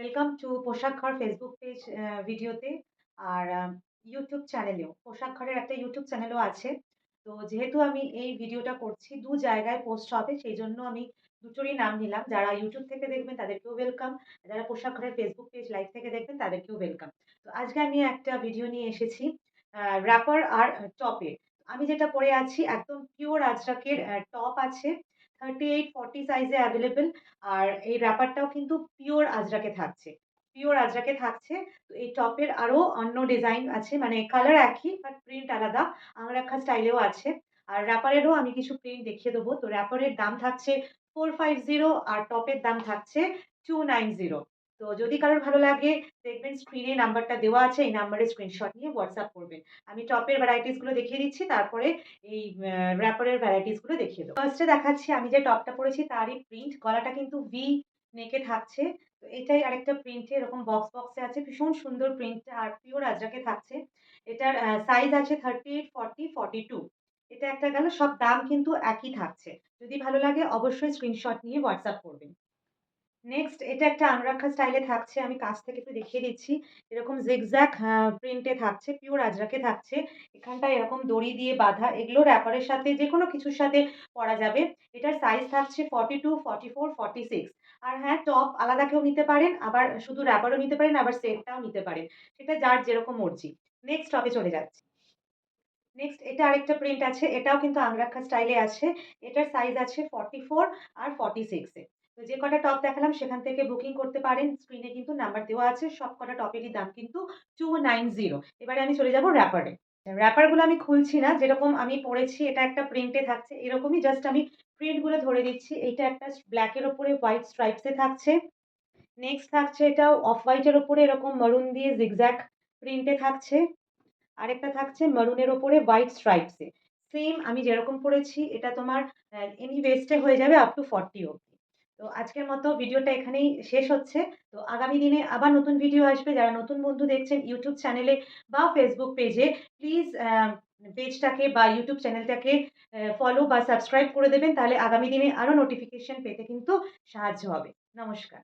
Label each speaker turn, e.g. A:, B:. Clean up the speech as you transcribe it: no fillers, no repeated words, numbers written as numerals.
A: Welcome to পোশাক ঘর Facebook page ভিডিওতে আর ইউটিউব চ্যানেলেও পোশাক ঘরের একটা ইউটিউব চ্যানেলও আছে। তো যেহেতু আমি এই ভিডিওটা করছি দু জায়গায় পোস্ট হবে সেই জন্য আমি দুটোরই নাম নিলাম। যারা ইউটিউব থেকে দেখবেন তাদেরকেও ওয়েলকাম, যারা পোশাক ঘরের ফেসবুক পেজ লাইভ থেকে দেখবেন তাদেরকেও ওয়েলকাম। তো আজকে আমি একটা ভিডিও নিয়ে এসেছি র‍্যাপার আর টপের। আমি যেটা পরে আছি একদম পিওর আজরাকের টপ আছে 38-40 সাইজে অ্যাভেলেবল। আর এই র‍্যাপারটাও কিন্তু পিওর আজরাকে থাকছে। পিওর আজরাকে থাকছে। তো এই টপের আরো অন্য ডিজাইন আছে মানে কালার একই বাট প্রিন্ট আলাদা। আংরাখা স্টাইলেও আছে। আর র‍্যাপারেরও আমি কিছু প্রিন্ট দেখিয়ে দেবো। তো র‍্যাপারের দাম থাকছে 450 আর টপের দাম থাকছে 290। তো যদি কারোর ভালো লাগে দেখবেন স্ক্রিনে নাম্বারটা দেওয়া আছে। এই নাম্বারে স্ক্রিনশট নিয়ে WhatsApp করবেন। আমি টপের ভ্যারাইটিস গুলো দেখিয়ে দিচ্ছি। তারপরে এই র‍্যাপারের ভ্যারাইটিস গুলো দেখিয়ে দেবো। ফার্স্ট এ দেখাচ্ছি আমি যে টপটা পরেছি তারই প্রিন্ট। গলাটা কিন্তু ভি নেকে থাকছে। তো এটাই আরেকটা প্রিন্টে এরকম বক্সে আছে। ভীষণ সুন্দর প্রিন্টটা আর পিওর আজরাকে থাকছে। এটার সাইজ আছে 38, 40, 42। এটা একটা গেল। সব দাম কিন্তু একই থাকছে। যদি ভালো লাগে অবশ্যই স্ক্রিনশট নিয়ে WhatsApp করবেন। নেক্সট এটা একটা আংরাখা স্টাইলে থাকছে। আমি কাছ থেকে একটু দেখিয়ে দিচ্ছি। এরকম জিগজ্যাগ প্রিন্টে থাকছে, পিওর আজরাকে থাকছে। এখানটায় এরকম দড়ি দিয়ে বাঁধা। এগুলো র‍্যাপারের সাথে যেকোনো কিছুর সাথে পরা যাবে। এটার সাইজ থাকছে 42, 44, 46। আর হ্যাঁ, টপ আলাদা কেউ নিতে পারেন, আবার শুধু র‍্যাপারও নিতে পারেন, আবার সেটটাও নিতে পারেন। সেটা যার যেরকম মর্জি। নেক্সট টপে চলে যাচ্ছি। নেক্সট এটা আরেকটা প্রিন্ট আছে। এটাও কিন্তু আংরাখা স্টাইলে আছে। এটার সাইজ আছে 44 আর 46 এ। তো যে কটা টপ দেখালাম সেখান থেকে বুকিং করতে পারেন। স্ক্রিনে কিন্তু নাম্বার দেওয়া আছে। সবকটা টপেরই দাম কিন্তু 290। এবারে আমি চলে যাব র‍্যাপারে। র‍্যাপার গুলো আমি খুলছি না। যেরকম আমি পড়েছি এটা একটা প্রিন্টে থাকছে। এরকমই জাস্ট আমি প্রিন্ট গুলো ধরে দিচ্ছি। এইটা একটা ব্লাক এর উপরে হোয়াইট স্ট্রাইপস এ থাকছে। নেক্সট থাকছে এটাও অফ হোয়াইট এর উপরে এরকম মারুন দিয়ে জিগজ্যাগ প্রিন্টে থাকছে। আরেকটা থাকছে মারুনের ওপরে হোয়াইট স্ট্রাইপস এ। সেম আমি যেরকম পড়েছি এটা তোমার এনি ওয়েস্ট এ হয়ে যাবে আপ টু 40 অবধি। তো আজকের মতো ভিডিওটা এখানেই শেষ হচ্ছে। তো আগামী দিনে আবার নতুন ভিডিও আসবে। যারা নতুন বন্ধু দেখছেন ইউটিউব চ্যানেলে বা ফেসবুক পেজে প্লিজ পেজটাকে বা ইউটিউব চ্যানেলটাকে ফলো বা সাবস্ক্রাইব করে দেবেন। তাহলে আগামী দিনে আরো নোটিফিকেশন পেতে কিন্তু সাহায্য হবে। নমস্কার।